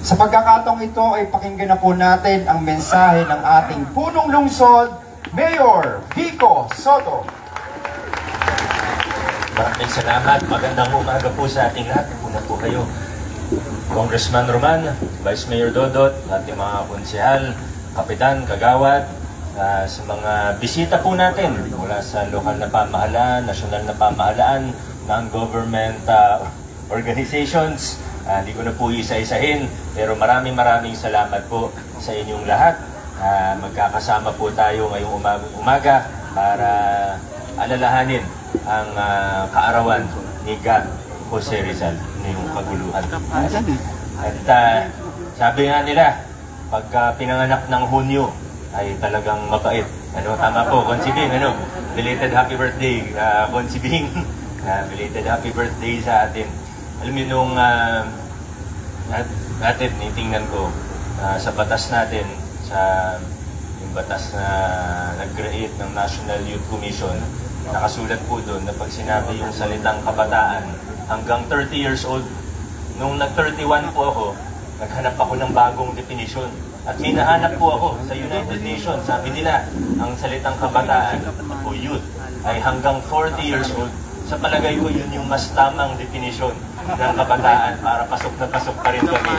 Sa pagkakataong ito ay pakinggan na po natin ang mensahe ng ating punong lungsod, Mayor Vico Soto. Maraming salamat. Magandang umaga po sa ating lahat. Una po kayo, Congressman Roman, Vice Mayor Dodot, ating mga konsehal, kapitan, kagawad, sa mga bisita po natin mula sa lokal na pamahalaan, nasyonal na pamahalaan, non-government organizations. Hindi ko na po isa-isahin, pero maraming salamat po sa inyong lahat. Magkakasama po tayo ngayong umaga para alalahanin ang kaarawan ni God Jose Rizal, yung kaguluhan. At sabi nga nila, pagka pinanganak ng Hunyo, ay talagang mabait. Tama po, Consibing, belated happy birthday, Consibing. Belated happy birthday sa atin. Alam niyo nung natin, nitingnan ko sa batas natin, sa yung batas na nag-create ng National Youth Commission, nakasulat po doon na pag sinabi yung salitang kabataan hanggang 30 years old. Nung nag-31 po ako, naghanap ako ng bagong definition. At hinahanap po ako sa United Nations. Sabi nila, ang salitang kabataan o youth ay hanggang 40 years old. Sa palagay ko, yun yung mas tamang definition ng kabataan para pasok na pasok pa rin kami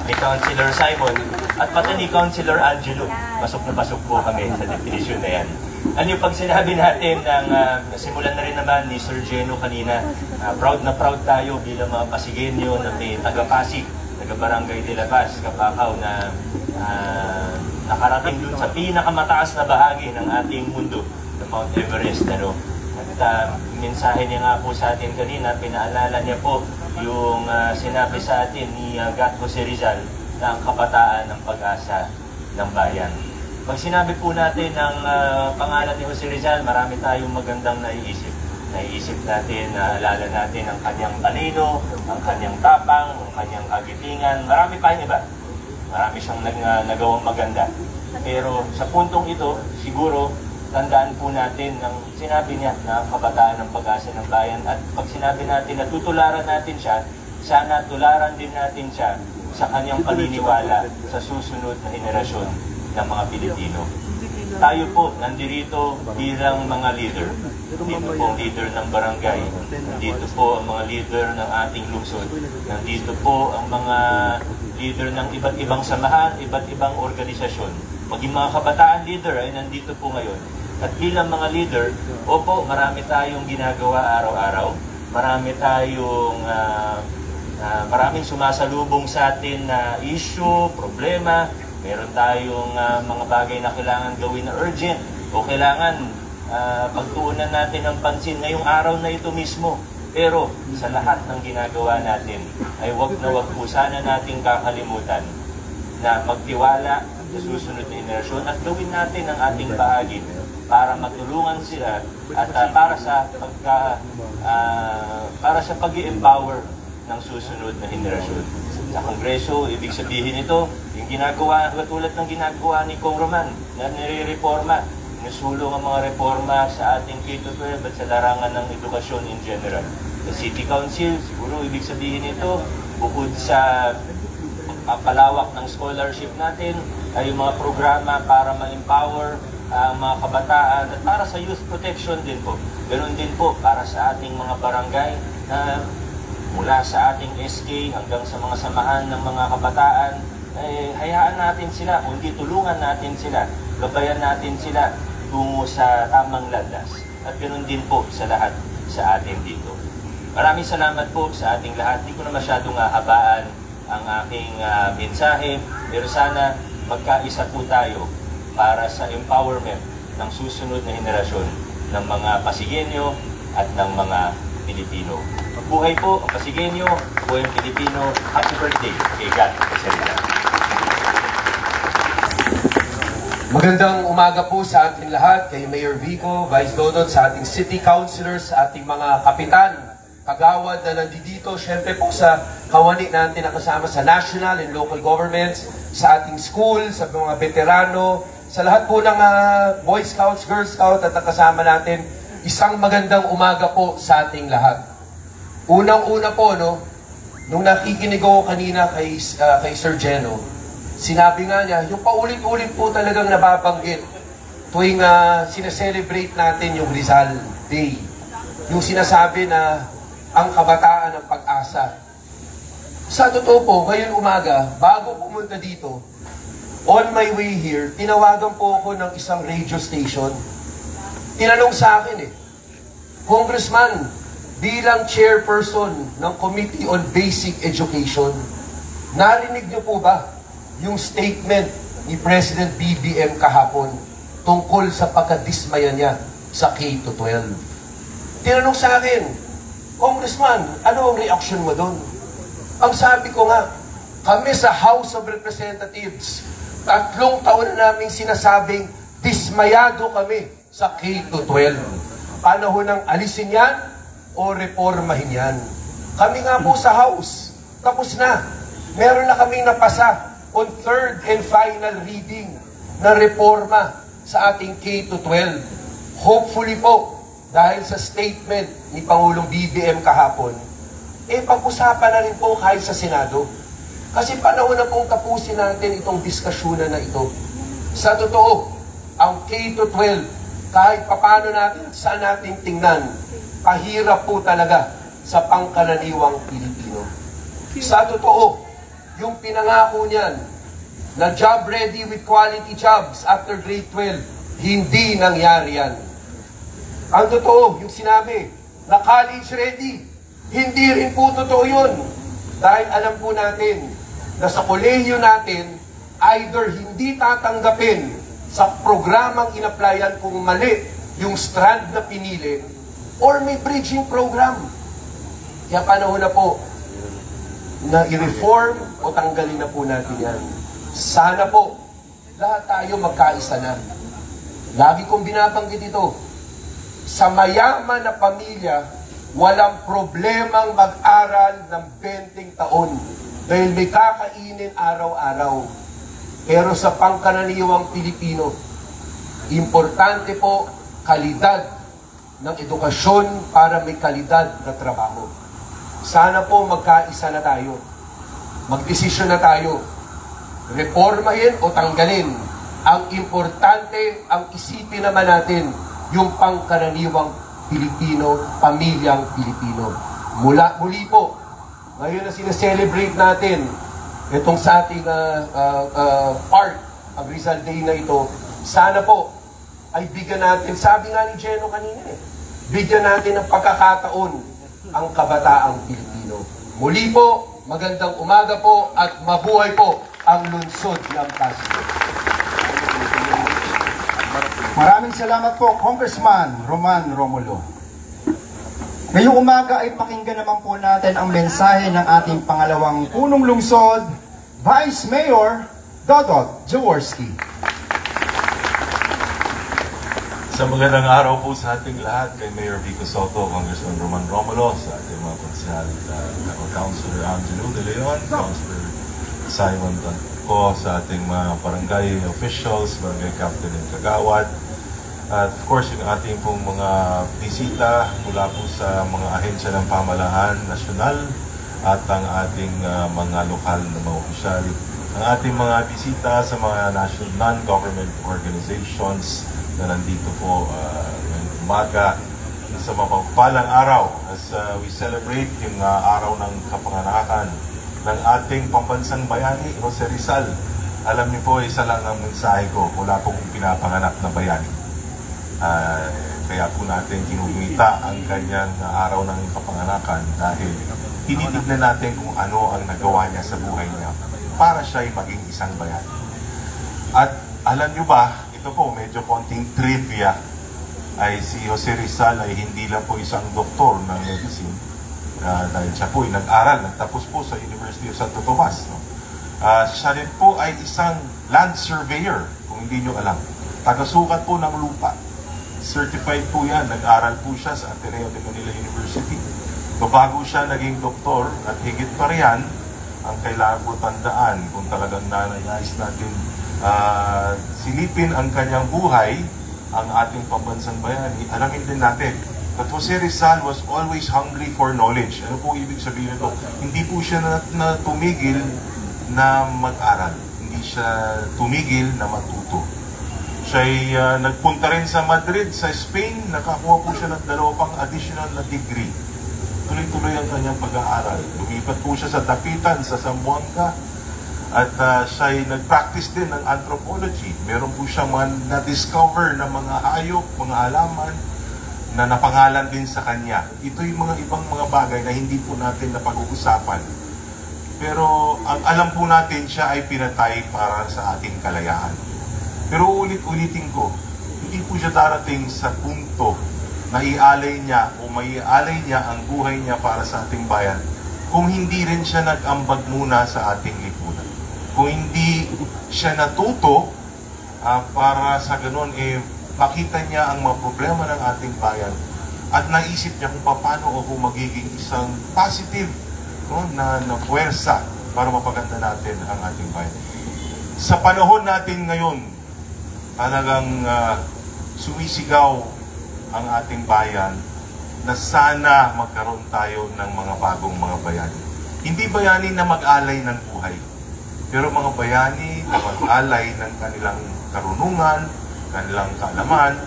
ni Councilor Simon at pati ni Councilor Angelo. Pasok na pasok po kami sa definition na yan. Ano yung pag sinabi natin ng simulan na rin naman ni Sir Geno kanina, proud na proud tayo bilang mga Pasigenyo na may taga-Pasig, taga-Barangay de la Paz, Kapakaw na nakarating dun sa pinakamataas na bahagi ng ating mundo, ng Mount Everest. At mensahe niya nga po sa atin kanina, pinaalala niya po yung sinabi sa atin ni God Jose Rizal na ang kabataan ng pag-asa ng bayan. Pag sinabi po natin ang pangalan ni Jose Rizal, marami tayong magandang naiisip. Naiisip natin, naalala natin ang kanyang talino, ang kanyang tapang, ang kanyang kagitingan, marami pa yung iba. Marami siyang nagawang maganda. Pero sa puntong ito, siguro, tandaan po natin ang sinabi niya na kabataan ng pag-asa ng bayan. At pag sinabi natin na tutularan natin siya, sana tularan din natin siya sa kanyang paniniwala sa susunod na henerasyon ng mga Pilipino. Tayo po nandito bilang mga leader. Nandito po ang leader ng barangay. Nandito po ang mga leader ng ating lungsod. Nandito po ang mga leader ng iba't ibang samahan, iba't ibang organisasyon. Maging mga kabataan leader ay nandito po ngayon. At bilang mga leader, opo, marami tayong ginagawa araw-araw. Marami tayong maraming sumasalubong sa atin na issue, problema. Meron tayong mga bagay na kailangan gawin na urgent o kailangan pagtuunan natin ng pansin ngayong araw na ito mismo. Pero sa lahat ng ginagawa natin ay wag po sana nating kakalimutan na magtiwala sa susunod na henerasyon at gawin natin ang ating bahagi para matulungan sila at para sa pag-i-empower ng susunod na henerasyon. Sa Kongreso, ibig sabihin ito, yung ginagawa, katulad ng ginagawa ni Kong Roman na nire-reforma, nusulong ang mga reforma sa ating K-12 at sa larangan ng edukasyon in general. Sa City Council, siguro ibig sabihin ito, bukod sa palawak ng scholarship natin, ay yung mga programa para ma-empower ang mga kabataan at para sa youth protection din po. Ganon din po para sa ating mga barangay na mula sa ating SK hanggang sa mga samahan ng mga kabataan, hayaan natin sila, kundi tulungan natin sila, gabayan natin sila tungo sa tamang landas. At ganoon din po sa lahat sa atin dito. Maraming salamat po sa ating lahat. Hindi ko na masyadong habaan ang aking mensahe, pero sana magkaisa po tayo para sa empowerment ng susunod na henerasyon ng mga Pasigenyo at ng mga Pilipino. Mabuhay po ang Pasigenyo, buhay ang Pilipino. Happy birthday kay God Jose Rizal. Magandang umaga po sa ating lahat, kay Mayor Vico, Vice Dodot, sa ating City Councilors, sa ating mga kapitan, kagawad na nandito, syempre po sa kawani natin na kasama sa national and local governments, sa ating school, sa mga veterano, sa lahat po ng Boy Scouts, Girl Scouts at kasama natin, isang magandang umaga po sa ating lahat. Unang-una po, nung nakikinig ako kanina kay Sir Geno, sinabi nga niya, yung paulit-ulit po talagang nababanggit tuwing sineselebrate natin yung Rizal Day. Yung sinasabi na ang kabataan ng pag-asa. Sa totoo po, ngayon umaga, bago pumunta dito, on my way here, tinawagan po ako ng isang radio station. Tinanong sa akin Congressman, bilang chairperson ng Committee on Basic Education, narinig niyo po ba yung statement ni President BBM kahapon tungkol sa pagkadismaya niya sa K-12? Tinanong sa akin, Congressman, ano ang reaction mo doon? Ang sabi ko nga, kami sa House of Representatives, 3 taon na namin sinasabing dismayado kami sa K-12. Panahon ng alisin yan o reformahin yan. Kami nga po sa House, tapos na. Meron na kaming napasa on 3rd and final reading na reforma sa ating K-12. Hopefully po, dahil sa statement ni Pangulong BBM kahapon, pag-usapan na rin po kahit sa Senado. Kasi panahon na pong tapusin natin itong diskusyunan na ito. Sa totoo, ang K-12, kahit papano natin, saan natin tingnan, pahirap po talaga sa pangkaraniwang Pilipino. Sa totoo, yung pinangako niyan, na job ready with quality jobs after grade 12, hindi nangyari yan. Ang totoo, yung sinabi, na college ready, hindi rin po totoo yun. Dahil alam po natin na sa kolehiyo natin, either hindi tatanggapin sa programang inaplayan kung mali yung strand na pinili, or may bridging program. Kaya panahon na po na i-reform o tanggalin na po natin yan. Sana po, lahat tayo magkaisa na. Lagi kong binabanggit ito, sa mayaman na pamilya, walang problemang mag-aral ng 20 taon dahil may kakainin araw-araw. Pero sa pangkaraniwang Pilipino, importante po kalidad ng edukasyon para may kalidad na trabaho. Sana po magkaisa na tayo. Magdesisyon na tayo. Reformahin o tanggalin. Ang importante, ang isipin naman natin, yung pangkaraniwang Pilipino, pamilyang Pilipino. Muli po, ngayon na sineselebrate natin itong sa ating part, ang Rizal Day na ito, sana po ay bigyan natin, sabi nga ni Geno kanina bigyan natin ng pagkakataon ang kabataang Pilipino. Muli po, magandang umaga po at mabuhay po ang lungsod ng Pasig. Maraming salamat po, Congressman Roman Romulo. Ngayong umaga ay pakinggan naman po natin ang mensahe ng ating pangalawang punong lungsod, Vice Mayor Dodot Jaworski. Sa magandang araw po sa ating lahat, kay Mayor Vico Soto, Congressman Roman Romulo, sa ating mga konsehal, Councilor Angelo De Leon, Councilor Simon Tanco, sa ating mga barangay officials, barangay captain and kagawad, at of course yung ating pong mga bisita mula po sa mga ahensya ng pamahalaan nasyonal at ang ating mga lokal na mga opisyal, ang ating mga bisita sa mga national non-government organizations na nandito po ngayong umaga sa mapagpalang araw as we celebrate yung araw ng kapanganakan ng ating pambansang bayani, Jose Rizal. Alam niyo po, isa lang ang mensahe ko, wala pong pinapanganak na bayani. Kaya po natin kinumita ang kanyang araw ng kapanganakan dahil tinitignan natin kung ano ang nagawa niya sa buhay niya para siya ay maging isang bayani. At alam niyo ba, ito po medyo konting trivia, ay si Jose Rizal ay hindi lang po isang doktor ng medicine dahil siya po ay nag-aral, nagtapos po sa University of Santo Tomas. Siya rin po ay isang land surveyor, kung hindi nyo alam. Taga-sukat po ng lupa. Certified po yan. Nag-aral po siya sa Ateneo de Manila University. Bago siya naging doktor at higit pa riyan, ang kailangan po tandaan kung talagang nais natin silipin ang kanyang buhay, ang ating pambansang bayani, alamin din natin But Jose Rizal was always hungry for knowledge. Ano po ibig sabihin nito? Hindi po siya na tumigil na mag-aral. Hindi siya tumigil na matuto. Siya'y nagpunta rin sa Madrid, sa Spain. Nakakuha po siya ng 2 pang additional na degree. Tuloy-tuloy ang kanyang pag-aaral. Lumipat po siya sa Dapitan, sa Zamboanga. At siya'y nag-practice din ng anthropology. Meron po siyang na-discover na mga hayop, mga halaman, na napangalan din sa kanya. Ito yung mga ibang mga bagay na hindi po natin napag-uusapan. Pero ang alam po natin, siya ay pinatay para sa ating kalayaan. Pero ulit-ulitin ko, hindi po siya darating sa punto na ialay niya o maialay niya ang buhay niya para sa ating bayan kung hindi rin siya nag-ambag muna sa ating lipunan. Kung hindi siya natuto para sa ganun, makita niya ang mga problema ng ating bayan at naisip niya kung paano ako magiging isang positive na puwersa para mapaganda natin ang ating bayan. Sa panahon natin ngayon, talagang sumisigaw ang ating bayan na sana magkaroon tayo ng mga bagong mga bayani. Hindi bayani na mag-alay ng buhay, pero mga bayani na mag-alay ng kanilang karunungan, kanilang kaalaman,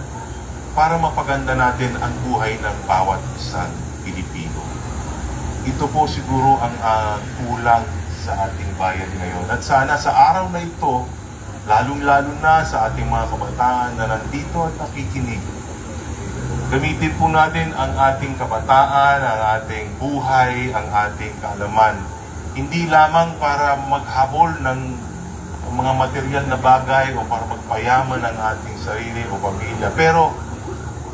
para mapaganda natin ang buhay ng bawat isang Pilipino. Ito po siguro ang kulang sa ating bayan ngayon. At sana sa araw na ito, lalong-lalo na sa ating mga kabataan na nandito at nakikinig, gamitin po natin ang ating kabataan, ang ating buhay, ang ating kaalaman. Hindi lamang para maghabol ng mga material na bagay o para magpayaman ang ating sarili o pamilya. Pero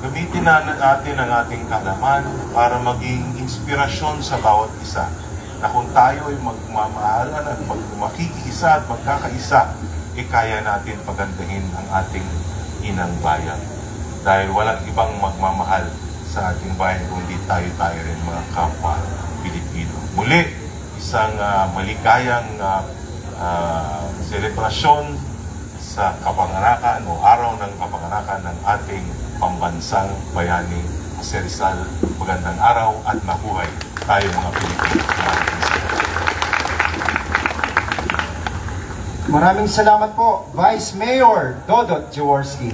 gamitin natin ang ating kaalaman para maging inspirasyon sa bawat isa. Na kung tayo ay magmamahalan at makikiisa at magkakaisa, kaya natin pagandahin ang ating inang bayan. Dahil walang ibang magmamahal sa ating bayan kundi tayo rin mga kapwa Pilipino. Muli, isang maligayang selebrasyon sa kapanganakan o araw ng kapanganakan ng ating pambansang bayani Jose Rizal. Magandang araw at mabuhay tayo mga Pilipino. Maraming salamat po, Vice Mayor Dodot Jaworski.